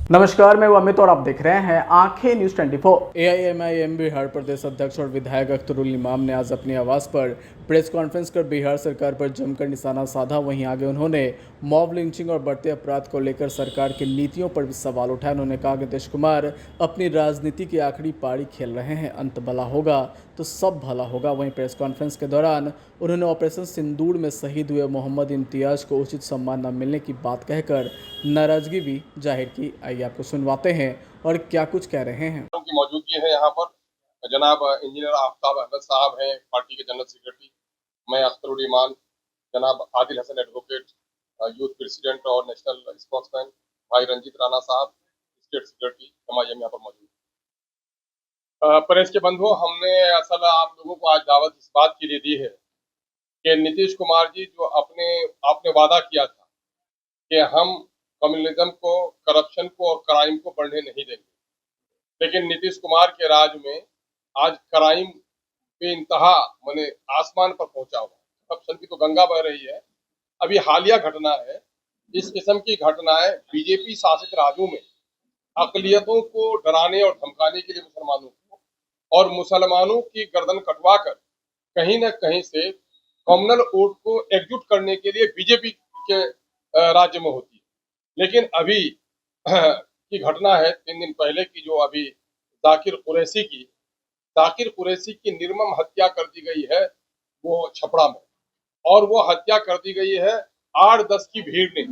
नमस्कार, मैं अमित और आप देख रहे हैं आंखें न्यूज 24। एआईएमआईएम बिहार प्रदेश अध्यक्ष और विधायक अख्तरुल इमाम ने आज अपनी आवास पर प्रेस कॉन्फ्रेंस कर बिहार सरकार पर जमकर निशाना साधा। वहीं आगे उन्होंने मॉब लिंचिंग और बढ़ते अपराध को लेकर सरकार की नीतियों पर भी सवाल उठाए। उन्होंने कहा कि नीतीश कुमार अपनी राजनीति की आखिरी पारी खेल रहे हैं, अंत भला होगा तो सब भला होगा। वहीं प्रेस कॉन्फ्रेंस के दौरान उन्होंने ऑपरेशन सिंदूर में शहीद हुए मोहम्मद इम्तियाज को उचित सम्मान न मिलने की बात कहकर नाराजगी भी जाहिर की। आइए आपको सुनवाते हैं और क्या कुछ कह रहे हैं। की मौजूदगी है यहाँ पर जनाब इंजीनियर आफ्ताब अहमद साहब हैं, पार्टी के जनरल सेक्रेटरी। मैं अख्तरुल ईमान, जनाब Adil Hasan advocate, youth president और नेशनल स्पोक्समैन भाई रंजीत राणा साहब, स्टेट सेक्रेटरी एमआईएम यहाँ पर मौजूद। प्रेस के बंधुओं, हमने असल आप लोगों को आज दावत इस बात के लिए दी है कि नीतीश कुमार जी जो आपने वादा किया था कि हम कम्युनिज्म को, करप्शन को और क्राइम को बढ़ने नहीं देंगे, लेकिन नीतीश कुमार के राज में आज क्राइम पे इंतहा माने आसमान पर पहुंचा हुआ है। करप्शन की तो गंगा बह रही है। अभी हालिया घटना है, इस किस्म की घटनाएं बीजेपी शासित राज्यों में अकलियतों को डराने और धमकाने के लिए मुसलमानों को और मुसलमानों की गर्दन कटवा कर कहीं न कहीं से कम्युनल वोट को एकजुट करने के लिए बीजेपी के राज्य में होती है। लेकिन अभी की घटना है 3 दिन पहले की, जो अभी जाकिर कुरैशी की निर्मम हत्या कर दी गई है वो छपरा में, और वो हत्या कर दी गई है 8-10 की भीड़ ने।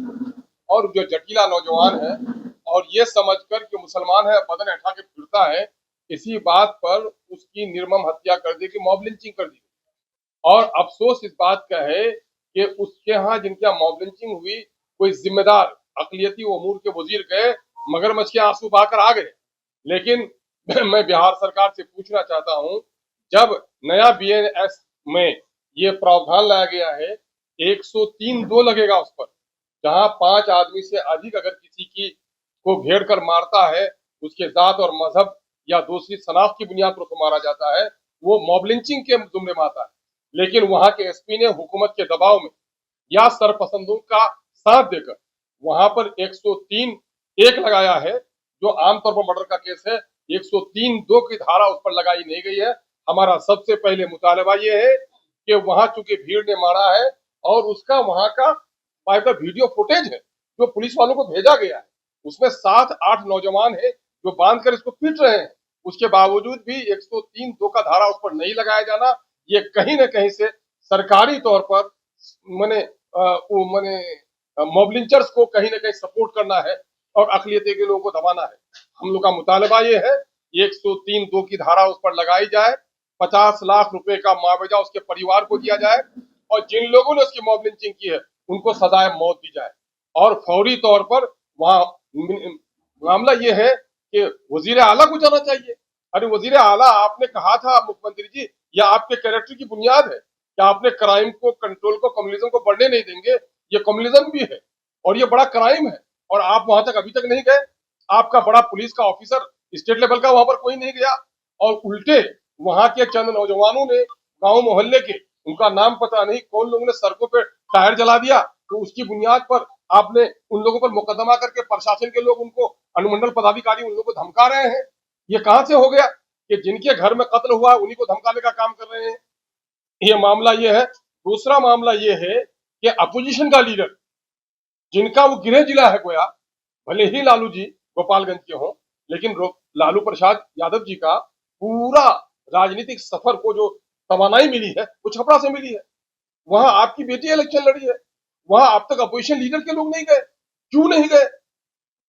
और जो जटीला नौजवान है और ये समझकर कि मुसलमान है, बदन उठा के फिरता है, इसी बात पर उसकी निर्मम हत्या कर दी, कि मॉब लिंचिंग कर दी। और अफसोस इस बात का है कि उसके यहाँ जिनके यहाँ मॉब लिंचिंग हुई, कोई जिम्मेदार अकलियती उमूर के वजीर गए, मगरमच्छ के आंसू बहाकर आ गए। लेकिन मैं बिहार सरकार से पूछना चाहता हूं, जब नया बीएनएस में ये प्रावधान लाया गया है, 103(2) लगेगा उस पर, जहां 5 आदमी से अधिक अगर किसी की को घेर कर मारता है, उसके जात और मजहब या दूसरी शनाख्त की बुनियाद पर उसको मारा जाता है, वो मॉब लिंचिंग के जुम्मे में आता है। लेकिन वहां के एसपी ने हुकूमत के दबाव में या सरपसंदों का साथ देकर वहां पर 103(1) लगाया है, जो आमतौर पर मर्डर का केस है। 103(2) की धारा उस पर लगाई नहीं गई है। हमारा सबसे पहले मुतालबा ये है कि वहां चूंकि भीड़ ने मारा है और उसका वहां का वीडियो फुटेज है जो पुलिस वालों को भेजा गया है, उसमें 7-8 नौजवान है जो बांध कर इसको पीट रहे हैं। उसके बावजूद भी 103(2) का धारा उस पर नहीं लगाया जाना, ये कहीं न कहीं से सरकारी तौर पर मने मॉब लिंचर्स को कहीं न कहीं सपोर्ट करना है और अकलियती के लोगों को दबाना है। हम लोग का मुतालबा ये है, 103(2) की धारा उस पर लगाई जाए, 50 लाख रुपए का मुआवजा उसके परिवार को दिया जाए, और जिन लोगों ने उसकी मॉब लिंचिंग की है उनको सजाए मौत दी जाए। और फौरी तौर पर वहां मामला ये है कि वजीर आला को जाना चाहिए। अरे वजीर आला, आपने कहा था मुख्यमंत्री जी, यह आपके कैरेक्टर की बुनियाद है कि आपने क्राइम को, कंट्रोल को, कम्युनिज्म को बढ़ने नहीं देंगे। ये कम्युनिज्म भी है और ये बड़ा क्राइम है, और आप वहां तक अभी तक नहीं गए। आपका बड़ा पुलिस का ऑफिसर स्टेट लेवल का वहां पर कोई नहीं गया, और उल्टे वहां के चंद नौजवानों ने गांव मोहल्ले के, उनका नाम पता नहीं कौन लोगों ने सड़कों पे टायर जला दिया, तो उसकी बुनियाद पर आपने उन लोगों पर मुकदमा करके प्रशासन के लोग, उनको अनुमंडल पदाधिकारी उन लोगों को धमका रहे हैं। ये कहां से हो गया कि जिनके घर में कत्ल हुआ उन्हीं को धमकाने का काम कर रहे हैं? ये मामला ये है। दूसरा मामला ये है कि अपोजिशन का लीडर, जिनका वो गृह जिला है गोया, भले ही लालू जी गोपालगंज के हों, लेकिन लालू प्रसाद यादव जी का पूरा राजनीतिक सफर को जो तवानाई मिली है वो छपरा से मिली है। वहां आपकी बेटी इलेक्शन लड़ी है, वहां अब तक अपोजिशन लीडर के लोग नहीं गए। क्यों नहीं गए?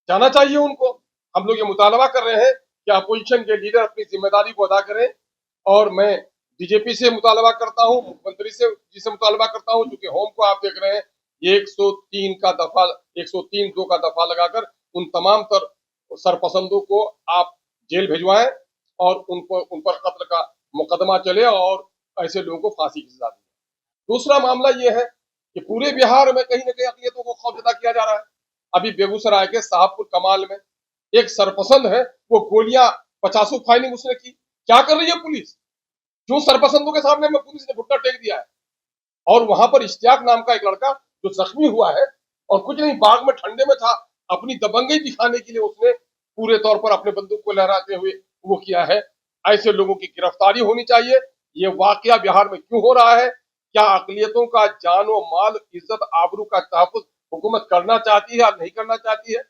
जाना चाहिए उनको। हम लोग ये मुतालबा कर रहे हैं कि अपोजिशन के लीडर अपनी जिम्मेदारी को अदा करें, और मैं बीजेपी से मुतालबा करता हूं, मुख्यमंत्री से जी से मुतालबा करता हूं, क्योंकि होम को आप देख रहे हैं, ये 103(2) का दफा लगाकर उन तमाम सरपसंदों को आप जेल भिजवाएं और उन पर कत्ल का मुकदमा चले और ऐसे लोगों को फांसी की सजा दी। दूसरा मामला यह है कि पूरे बिहार में कहीं न कहीं अकलियतों को खौफजदा किया जा रहा है। अभी बेगूसराय के साहबपुर कमाल में एक सरपसंद है, वो गोलियां 50 फायरिंग उसने की। क्या कर रही है पुलिस? क्यों सरपसंदों के सामने में पुलिस ने घुटना टेक दिया है? और वहां पर इश्तियाक नाम का एक लड़का जो जख्मी हुआ है, और कुछ नहीं, बाग में ठंडे में था, अपनी दबंगई दिखाने के लिए उसने पूरे तौर पर अपने बंदूक को लहराते हुए वो किया है। ऐसे लोगों की गिरफ्तारी होनी चाहिए। ये वाकया बिहार में क्यों हो रहा है? क्या अकलियतों का जान व माल, इज्जत, आबरू का तहफ्फुज हुकूमत करना चाहती है या नहीं करना चाहती है?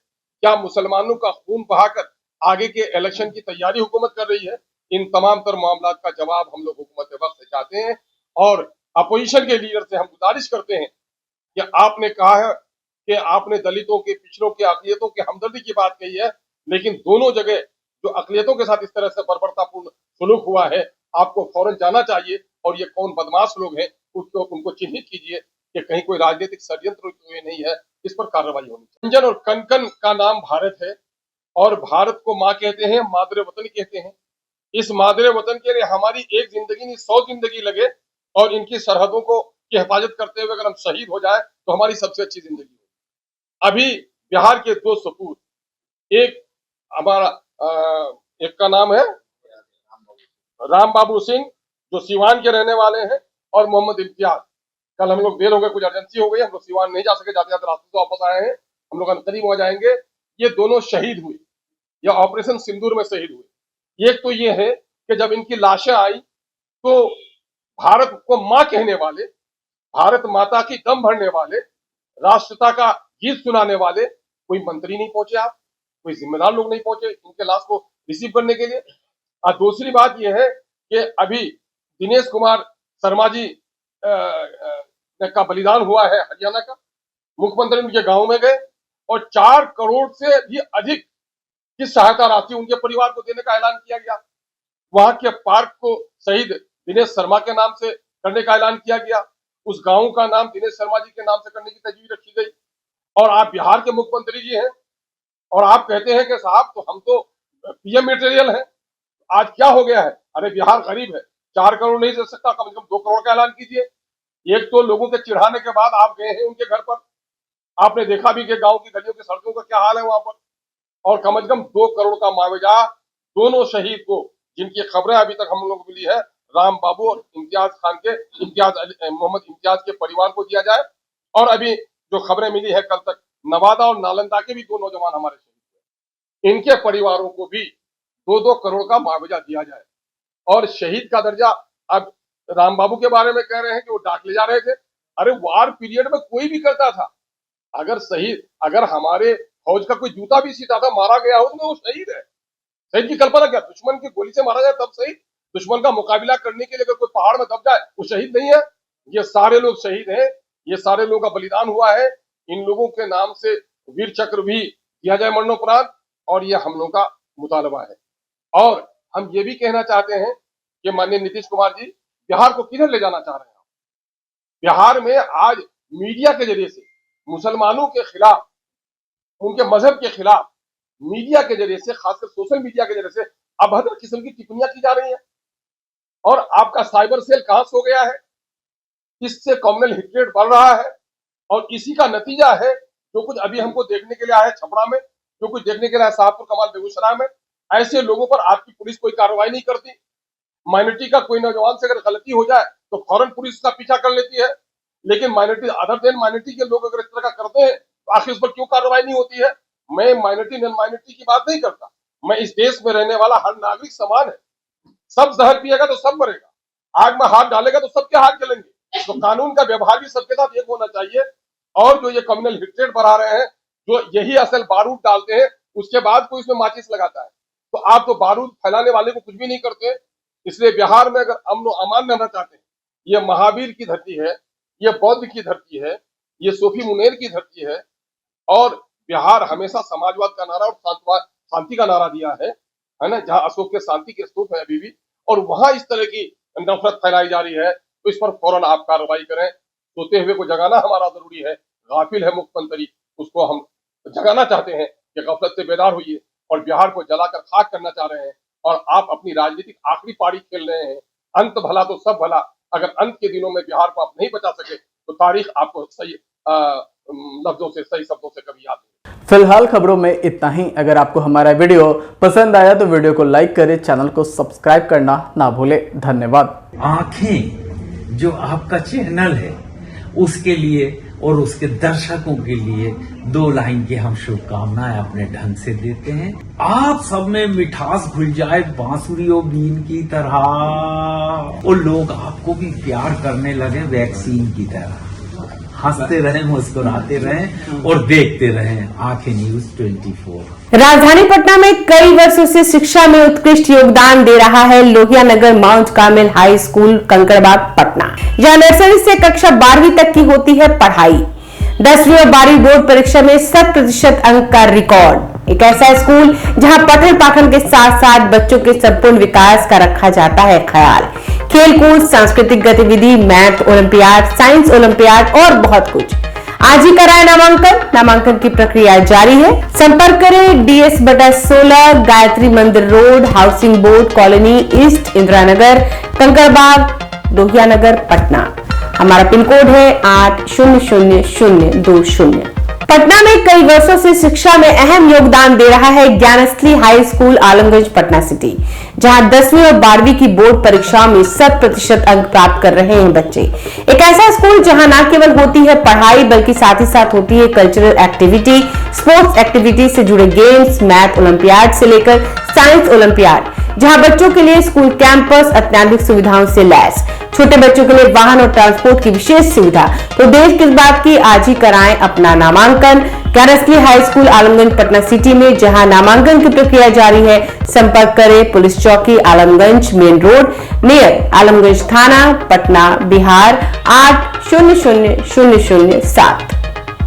क्या मुसलमानों का खून बहाकर आगे के इलेक्शन की तैयारी हुकूमत कर रही है? इन तमाम तर मामलात का जवाब हम लोग हुकूमत वक्त से चाहते हैं और अपोजिशन के लीडर से हम गुजारिश करते हैं कि आपने कहा है कि आपने दलितों के, पिछड़ों के, अकलियतों के हमदर्दी की बात कही है, लेकिन दोनों जगह जो अकलियतों के साथ इस तरह से बर्बरतापूर्ण सलूक हुआ है, आपको फौरन जाना चाहिए और ये कौन बदमाश लोग हैं उनको चिन्हित कीजिए कि कहीं कोई राजनीतिक षड्यंत्र तो ये नहीं है, इस पर कार्रवाई होनी चाहिए। कंचन और कनकन का नाम भारत है और भारत को माँ कहते हैं, मादरे वतन कहते हैं। इस मादरे वतन के लिए हमारी एक जिंदगी नहीं 100 जिंदगी लगे और इनकी सरहदों को की हिफाजत करते हुए अगर हम शहीद हो जाए तो हमारी सबसे अच्छी जिंदगी हो। अभी बिहार के 2 सपूत, एक हमारा एक का नाम है राम बाबू सिंह जो सिवान के रहने वाले हैं और मोहम्मद इम्तियाज। कल हम लोग देर हो गए, कुछ अर्जेंसी हो गई, हम लोग सिवान नहीं जा सके, जाते जाते रास्ते से वापस आए हैं, हम लोग करीब हो जाएंगे। ये दोनों शहीद हुए, या ऑपरेशन सिंदूर में शहीद हुए। एक तो ये है कि जब इनकी लाशें आई तो भारत को मां कहने वाले, भारत माता की दम भरने वाले, राष्ट्रता का गीत सुनाने वाले कोई मंत्री नहीं पहुंचे, आप कोई जिम्मेदार लोग नहीं पहुंचे इनके लाश को रिसीव करने के लिए। और दूसरी बात यह है कि अभी दिनेश कुमार शर्मा जी का बलिदान हुआ है हरियाणा का। मुख्यमंत्री उनके गांव में गए और 4 करोड़ से भी अधिक की सहायता राशि उनके परिवार को देने का ऐलान किया गया। वहां के पार्क को शहीद दिनेश शर्मा के नाम से करने का ऐलान किया गया। उस गांव का नाम दिनेश शर्मा जी के नाम से करने की तजवीज रखी गई। और आप बिहार के मुख्यमंत्री जी हैं और आप कहते हैं कि साहब तो हम तो पीएम मटेरियल हैं। आज क्या हो गया है? अरे बिहार गरीब है, 4 करोड़ नहीं दे सकता, कम से कम 2 करोड़ का ऐलान कीजिए। एक तो लोगों के चिढ़ाने के बाद आप गए हैं उनके घर पर, आपने देखा भी कि गांव की गलियों की सड़कों का क्या हाल है वहां पर, और कम से कम 2 करोड़ का मुआवजा दोनों शहीद को, जिनकी खबरें अभी तक हम लोगों को मिली है, राम बाबू और इम्तियाज खान के, मोहम्मद इम्तियाज के परिवार को दिया जाए। और अभी जो खबरें मिली है कल तक, नवादा और नालंदा के भी 2 नौजवान हमारे शहीद हुए, इनके परिवारों को भी 2-2 करोड़ का मुआवजा दिया जाए। और शहीद का दर्जा, अब राम बाबू के बारे में कह रहे हैं कि वो डाक ले जा रहे थे। अरे वार पीरियड में कोई भी करता था। अगर हमारे फौज का कोई जूता भी सीता था, मारा गया हो तो वो शहीद है। शहीद की कल्पना क्या? दुश्मन की गोली से मारा जाए तब शहीद? दुश्मन का मुकाबला करने के लिए अगर कोई पहाड़ में दब जाए वो शहीद नहीं है? ये सारे लोग शहीद हैं, ये सारे लोगों का बलिदान हुआ है। इन लोगों के नाम से वीर चक्र भी दिया जाए मरणोपरांत, और ये हम लोगों का मुतालबा है। और हम ये भी कहना चाहते हैं कि माननीय नीतीश कुमार जी बिहार को किधर ले जाना चाह रहे हैं? बिहार में आज मीडिया के जरिए से मुसलमानों के खिलाफ, उनके मजहब के खिलाफ मीडिया के जरिए से, खासकर सोशल मीडिया के जरिए से अभद्र किस्म की टिप्पणियां की जा रही हैं। और आपका साइबर सेल कहां सो गया है? इससे कम्युनल हेट्रेड बढ़ रहा है और इसी का नतीजा है जो कुछ अभी हमको देखने के लिए आया है छपरा में, जो कुछ देखने के लिए आया शाहपुर कमाल बेगूसराय में। ऐसे लोगों पर आपकी पुलिस कोई कार्रवाई नहीं करती। माइनॉरिटी का कोई नौजवान से अगर गलती हो जाए तो फौरन पुलिस उसका पीछा कर लेती है, लेकिन माइनॉरिटी, अदर देन माइनॉरिटी के लोग अगर इस तरह का करते हैं तो आखिर उस पर क्यों कार्रवाई नहीं होती है? मैं माइनॉरिटी नॉन माइनॉरिटी की बात नहीं करता, मैं इस देश में रहने वाला हर नागरिक समान है। सब जहर पिएगा तो सब मरेगा, आग में हाथ डालेगा तो सबके हाथ जलेंगे। तो कानून का व्यवहार भी सबके साथ एक होना चाहिए। और जो ये कम्युनल हेट्रेड बढ़ा रहे हैं, जो यही असल बारूद डालते हैं, उसके बाद कोई इसमें माचिस लगाता है, तो आप तो बारूद फैलाने वाले को कुछ भी नहीं करते। इसलिए बिहार में अगर अमन और अमान रहना चाहते हैं, ये महावीर की धरती है, ये बौद्ध की धरती है, ये सूफी मुनेर की धरती है। और बिहार हमेशा समाजवाद का नारा और शांति का नारा दिया है ना, जहां अशोक के शांति के स्तूप है अभी भी, और वहां इस तरह की नफरत फैलाई जा रही है, तो इस पर फौरन आप कार्रवाई करें। सोते हुए को जगाना हमारा जरूरी है। गाफिल है मुख्यमंत्री, उसको हम जगाना चाहते हैं कि गफलत से बेदार होइए, और बिहार को जलाकर खाक करना चाह रहे हैं। और आप अपनी राजनीतिक आखिरी पारी खेल रहे हैं। अंत भला तो सब भला, अगर अंत के दिनों में बिहार को आप नहीं बचा सके तो तारीख आपको सही लफ्जों से, सही शब्दों से कभी याद नहीं। फिलहाल खबरों में इतना ही। अगर आपको हमारा वीडियो पसंद आया तो वीडियो को लाइक करें, चैनल को सब्सक्राइब करना ना भूलें। धन्यवाद। आंखें जो आपका चैनल है उसके लिए और उसके दर्शकों के लिए 2 लाइन की हम शुभकामनाएं अपने ढंग से देते हैं। आप सब में मिठास घुल जाए बांसुरियों बीन की तरह और लोग आपको भी प्यार करने लगे वैक्सीन की तरह। हंसते रहें, मुस्कुराते रहें और देखते रहें आंखें न्यूज 24। राजधानी पटना में कई वर्षों से शिक्षा में उत्कृष्ट योगदान दे रहा है Lohia Nagar Mount Carmel High School Kankarbagh Patna. यहां नर्सरी से कक्षा 12वीं तक की होती है पढ़ाई। 10वीं और 12वीं बोर्ड परीक्षा में 100% अंक का रिकॉर्ड। एक ऐसा स्कूल जहां पठन पाठन के साथ साथ बच्चों के संपूर्ण विकास का रखा जाता है ख्याल। खेलकूद, सांस्कृतिक गतिविधि, मैथ ओलंपियाड, साइंस ओलंपियाड और बहुत कुछ। आज ही कराए नामांकन की प्रक्रिया जारी है। संपर्क करें DS/16 Gayatri Mandir road, housing board colony east, Indira Nagar, Kankarbagh, Lohia Nagar, Patna. हमारा पिन कोड है 800020। पटना में कई वर्षों से शिक्षा में अहम योगदान दे रहा है Gyansthali high school Alamganj Patna city, जहां 10वीं और 12वीं की बोर्ड परीक्षाओं में 100% अंक प्राप्त कर रहे हैं बच्चे। एक ऐसा स्कूल जहां न केवल होती है पढ़ाई बल्कि साथ ही साथ होती है कल्चरल एक्टिविटी, स्पोर्ट्स एक्टिविटी से जुड़े गेम्स, मैथ ओलंपियाड से लेकर साइंस ओलंपियाड, जहां बच्चों के लिए स्कूल कैंपस अत्याधुनिक सुविधाओं से लैस, छोटे बच्चों के लिए वाहन और ट्रांसपोर्ट की विशेष सुविधा। तो देर किस बात की, आज ही कराएं अपना नामांकन Gyansthali high school Alamganj Patna city में, जहां नामांकन की प्रक्रिया जारी है। संपर्क करें पुलिस चौकी Alamganj main road near Alamganj थाना, पटना, बिहार 800007।